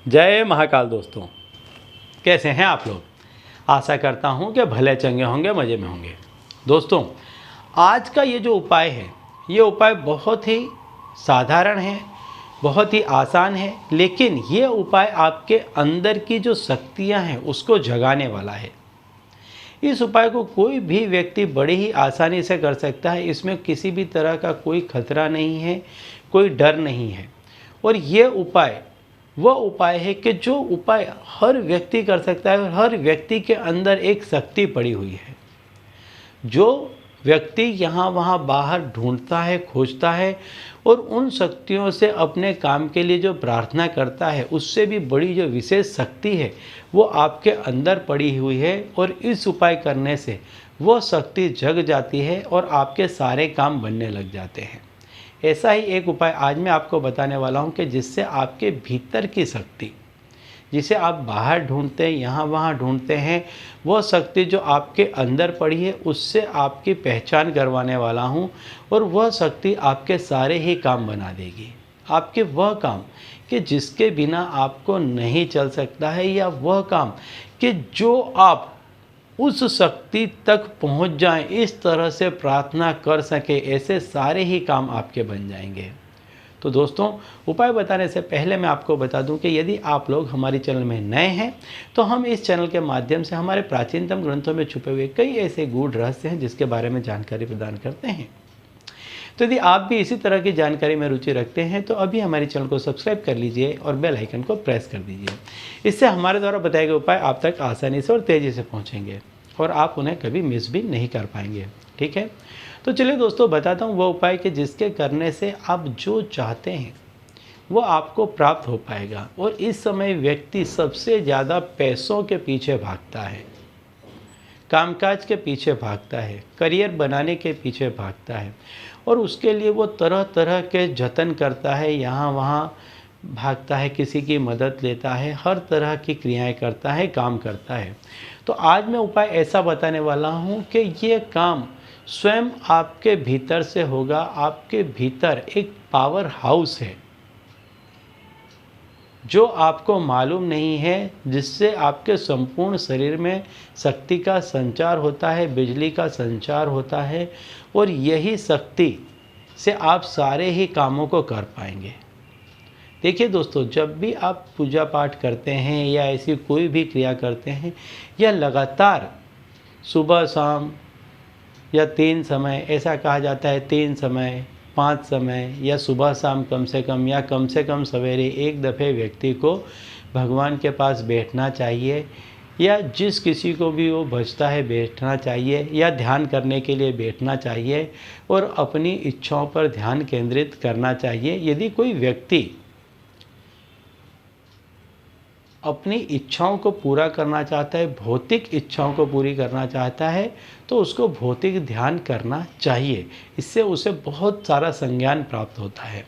जय महाकाल दोस्तों, कैसे हैं आप लोग। आशा करता हूं कि भले चंगे होंगे, मज़े में होंगे। दोस्तों, आज का ये जो उपाय है, ये उपाय बहुत ही साधारण है, बहुत ही आसान है, लेकिन ये उपाय आपके अंदर की जो शक्तियां हैं उसको जगाने वाला है। इस उपाय को कोई भी व्यक्ति बड़ी ही आसानी से कर सकता है। इसमें किसी भी तरह का कोई खतरा नहीं है, कोई डर नहीं है। और ये उपाय वह उपाय है कि जो उपाय हर व्यक्ति कर सकता है और हर व्यक्ति के अंदर एक शक्ति पड़ी हुई है। जो व्यक्ति यहाँ वहाँ बाहर ढूंढता है, खोजता है और उन शक्तियों से अपने काम के लिए जो प्रार्थना करता है, उससे भी बड़ी जो विशेष शक्ति है वो आपके अंदर पड़ी हुई है। और इस उपाय करने से वो शक्ति जग जाती है और आपके सारे काम बनने लग जाते हैं। ऐसा ही एक उपाय आज मैं आपको बताने वाला हूँ कि जिससे आपके भीतर की शक्ति, जिसे आप बाहर ढूंढते हैं, यहाँ वहाँ ढूंढते हैं, वो शक्ति जो आपके अंदर पड़ी है, उससे आपकी पहचान करवाने वाला हूँ। और वह शक्ति आपके सारे ही काम बना देगी। आपके वह काम कि जिसके बिना आपको नहीं चल सकता है, या वह काम कि जो आप उस शक्ति तक पहुंच जाएं, इस तरह से प्रार्थना कर सके, ऐसे सारे ही काम आपके बन जाएंगे। तो दोस्तों, उपाय बताने से पहले मैं आपको बता दूं कि यदि आप लोग हमारे चैनल में नए हैं तो हम इस चैनल के माध्यम से हमारे प्राचीनतम ग्रंथों में छुपे हुए कई ऐसे गूढ़ रहस्य हैं जिसके बारे में जानकारी प्रदान करते हैं। तो यदि आप भी इसी तरह की जानकारी में रुचि रखते हैं तो अभी हमारे चैनल को सब्सक्राइब कर लीजिए और बेल आइकन को प्रेस कर दीजिए। इससे हमारे द्वारा बताए गए उपाय आप तक आसानी से और तेज़ी से पहुँचेंगे और आप उन्हें कभी मिस भी नहीं कर पाएंगे। ठीक है, तो चलिए दोस्तों, बताता हूँ वो उपाय कि जिसके करने से आप जो चाहते हैं वो आपको प्राप्त हो पाएगा। और इस समय व्यक्ति सबसे ज़्यादा पैसों के पीछे भागता है, कामकाज के पीछे भागता है, करियर बनाने के पीछे भागता है और उसके लिए वो तरह तरह के जतन करता है, यहाँ वहाँ भागता है, किसी की मदद लेता है, हर तरह की क्रियाएं करता है, काम करता है। तो आज मैं उपाय ऐसा बताने वाला हूँ कि ये काम स्वयं आपके भीतर से होगा। आपके भीतर एक पावर हाउस है जो आपको मालूम नहीं है, जिससे आपके संपूर्ण शरीर में शक्ति का संचार होता है, बिजली का संचार होता है। और यही शक्ति से आप सारे ही कामों को कर पाएंगे। देखिए दोस्तों, जब भी आप पूजा पाठ करते हैं या ऐसी कोई भी क्रिया करते हैं, या लगातार सुबह शाम या 3 समय, ऐसा कहा जाता है 3 समय, 5 समय, या सुबह शाम कम से कम सवेरे एक दफ़े व्यक्ति को भगवान के पास बैठना चाहिए, या जिस किसी को भी वो बचता है बैठना चाहिए, या ध्यान करने के लिए बैठना चाहिए और अपनी इच्छाओं पर ध्यान केंद्रित करना चाहिए। यदि कोई व्यक्ति अपनी इच्छाओं को पूरा करना चाहता है, भौतिक इच्छाओं को पूरी करना चाहता है, तो उसको भौतिक ध्यान करना चाहिए। इससे उसे बहुत सारा संज्ञान प्राप्त होता है।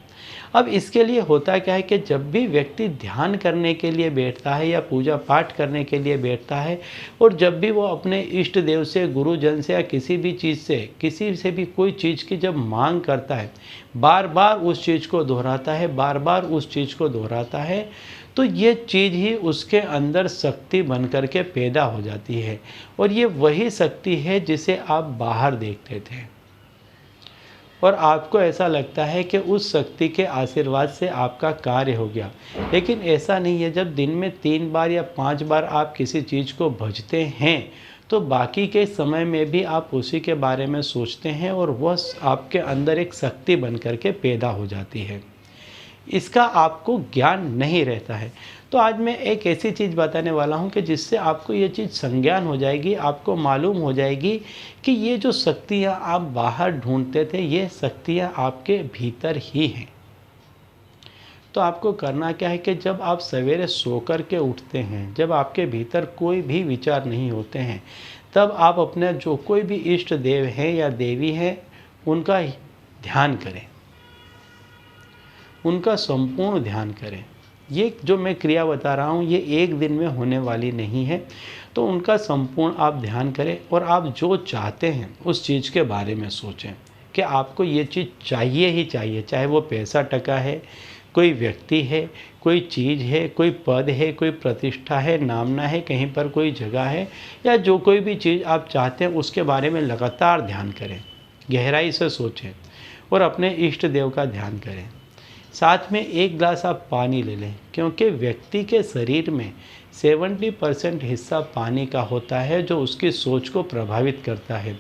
अब इसके लिए होता क्या है कि जब भी व्यक्ति ध्यान करने के लिए बैठता है या पूजा पाठ करने के लिए बैठता है, और जब भी वो अपने इष्ट देव से, गुरुजन से, या किसी भी चीज़ से, किसी से भी कोई चीज़ की जब मांग करता है, बार बार उस चीज़ को दोहराता है, बार बार उस चीज़ को दोहराता है, तो ये चीज़ ही उसके अंदर शक्ति बन कर के पैदा हो जाती है। और ये वही शक्ति है जिसे आप बाहर देखते थे और आपको ऐसा लगता है कि उस शक्ति के आशीर्वाद से आपका कार्य हो गया। लेकिन ऐसा नहीं है। जब दिन में 3 बार या 5 बार आप किसी चीज़ को भजते हैं, तो बाकी के समय में भी आप उसी के बारे में सोचते हैं और वह आपके अंदर एक शक्ति बन कर के पैदा हो जाती है। इसका आपको ज्ञान नहीं रहता है। तो आज मैं एक ऐसी चीज़ बताने वाला हूं कि जिससे आपको ये चीज़ संज्ञान हो जाएगी, आपको मालूम हो जाएगी कि ये जो शक्तियाँ आप बाहर ढूंढते थे, ये शक्तियाँ आपके भीतर ही हैं। तो आपको करना क्या है कि जब आप सवेरे सो कर के उठते हैं, जब आपके भीतर कोई भी विचार नहीं होते हैं, तब आप अपने जो कोई भी इष्ट देव हैं या देवी हैं, उनका ध्यान करें, उनका संपूर्ण ध्यान करें। ये जो मैं क्रिया बता रहा हूँ, ये एक दिन में होने वाली नहीं है। तो उनका संपूर्ण आप ध्यान करें और आप जो चाहते हैं उस चीज़ के बारे में सोचें कि आपको ये चीज़ चाहिए ही चाहिए। चाहे वो पैसा टका है, कोई व्यक्ति है, कोई चीज़ है, कोई पद है, कोई प्रतिष्ठा है, नामना है, कहीं पर कोई जगह है, या जो कोई भी चीज़ आप चाहते हैं उसके बारे में लगातार ध्यान करें, गहराई से सोचें और अपने इष्ट देव का ध्यान करें। साथ में 1 गिलास आप पानी ले लें, क्योंकि व्यक्ति के शरीर में 70% हिस्सा पानी का होता है जो उसकी सोच को प्रभावित करता है।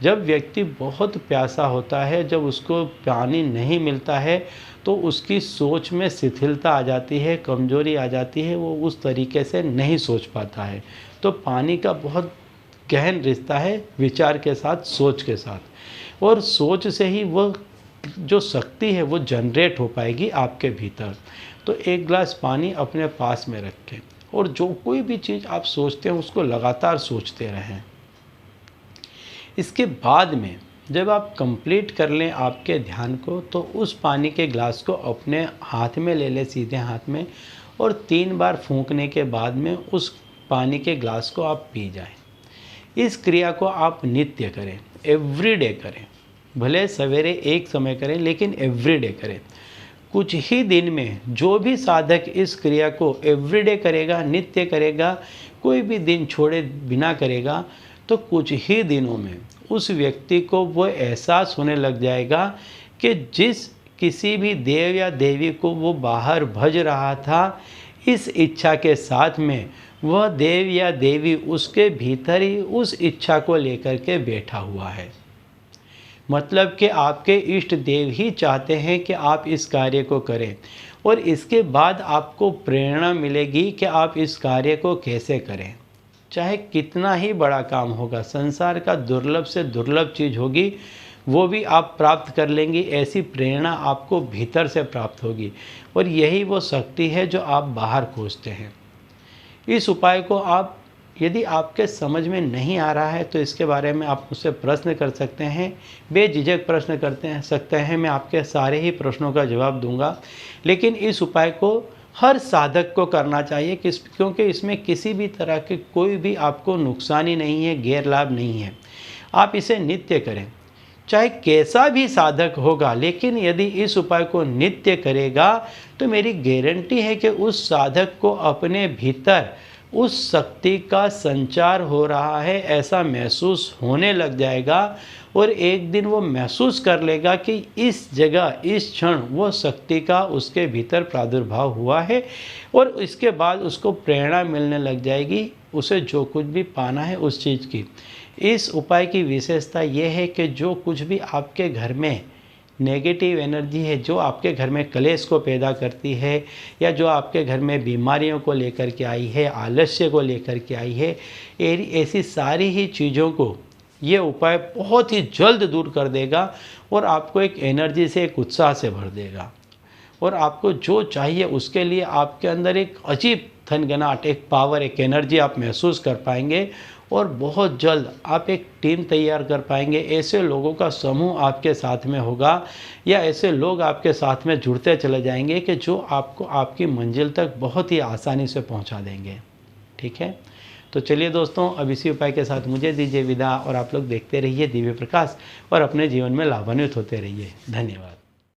जब व्यक्ति बहुत प्यासा होता है, जब उसको पानी नहीं मिलता है तो उसकी सोच में शिथिलता आ जाती है, कमजोरी आ जाती है, वो उस तरीके से नहीं सोच पाता है। तो पानी का बहुत गहन रिश्ता है विचार के साथ, सोच के साथ, और सोच से ही वो जो शक्ति है वो जनरेट हो पाएगी आपके भीतर। तो 1 गिलास पानी अपने पास में रखें और जो कोई भी चीज़ आप सोचते हैं उसको लगातार सोचते रहें। इसके बाद में जब आप कंप्लीट कर लें आपके ध्यान को, तो उस पानी के गिलास को अपने हाथ में ले लें, सीधे हाथ में, और 3 बार फूंकने के बाद में उस पानी के गिलास को आप पी जाएं। इस क्रिया को आप नित्य करें, एवरीडे करें, भले सवेरे एक समय करें लेकिन एवरीडे करें। कुछ ही दिन में जो भी साधक इस क्रिया को एवरीडे करेगा, नित्य करेगा, कोई भी दिन छोड़े बिना करेगा, तो कुछ ही दिनों में उस व्यक्ति को वो एहसास होने लग जाएगा कि जिस किसी भी देव या देवी को वो बाहर भज रहा था, इस इच्छा के साथ में वह देव या देवी उसके भीतर ही उस इच्छा को लेकर के बैठा हुआ है। मतलब कि आपके इष्ट देव ही चाहते हैं कि आप इस कार्य को करें, और इसके बाद आपको प्रेरणा मिलेगी कि आप इस कार्य को कैसे करें। चाहे कितना ही बड़ा काम होगा, संसार का दुर्लभ से दुर्लभ चीज़ होगी, वो भी आप प्राप्त कर लेंगी। ऐसी प्रेरणा आपको भीतर से प्राप्त होगी, और यही वो शक्ति है जो आप बाहर खोजते हैं। इस उपाय को आप, यदि आपके समझ में नहीं आ रहा है तो इसके बारे में आप मुझसे प्रश्न कर सकते हैं, बेझिझक प्रश्न सकते हैं, मैं आपके सारे ही प्रश्नों का जवाब दूंगा। लेकिन इस उपाय को हर साधक को करना चाहिए, क्योंकि इसमें किसी भी तरह के कोई भी आपको नुकसानी नहीं है, गैर लाभ नहीं है। आप इसे नित्य करें, चाहे कैसा भी साधक होगा, लेकिन यदि इस उपाय को नित्य करेगा तो मेरी गारंटी है कि उस साधक को अपने भीतर उस शक्ति का संचार हो रहा है ऐसा महसूस होने लग जाएगा, और एक दिन वो महसूस कर लेगा कि इस जगह, इस क्षण वो शक्ति का उसके भीतर प्रादुर्भाव हुआ है, और इसके बाद उसको प्रेरणा मिलने लग जाएगी उसे जो कुछ भी पाना है उस चीज़ की। इस उपाय की विशेषता ये है कि जो कुछ भी आपके घर में नेगेटिव एनर्जी है, जो आपके घर में कलेश को पैदा करती है, या जो आपके घर में बीमारियों को लेकर के आई है, आलस्य को लेकर के आई है, ऐसी सारी ही चीज़ों को ये उपाय बहुत ही जल्द दूर कर देगा, और आपको एक एनर्जी से, एक उत्साह से भर देगा, और आपको जो चाहिए उसके लिए आपके अंदर एक अजीब थनगनाहट, एक पावर, एक एनर्जी आप महसूस कर पाएंगे, और बहुत जल्द आप एक टीम तैयार कर पाएंगे। ऐसे लोगों का समूह आपके साथ में होगा, या ऐसे लोग आपके साथ में जुड़ते चले जाएंगे कि जो आपको आपकी मंजिल तक बहुत ही आसानी से पहुंचा देंगे। ठीक है, तो चलिए दोस्तों, अब इसी उपाय के साथ मुझे दीजिए विदा, और आप लोग देखते रहिए दिव्य प्रकाश और अपने जीवन में लाभान्वित होते रहिए। धन्यवाद।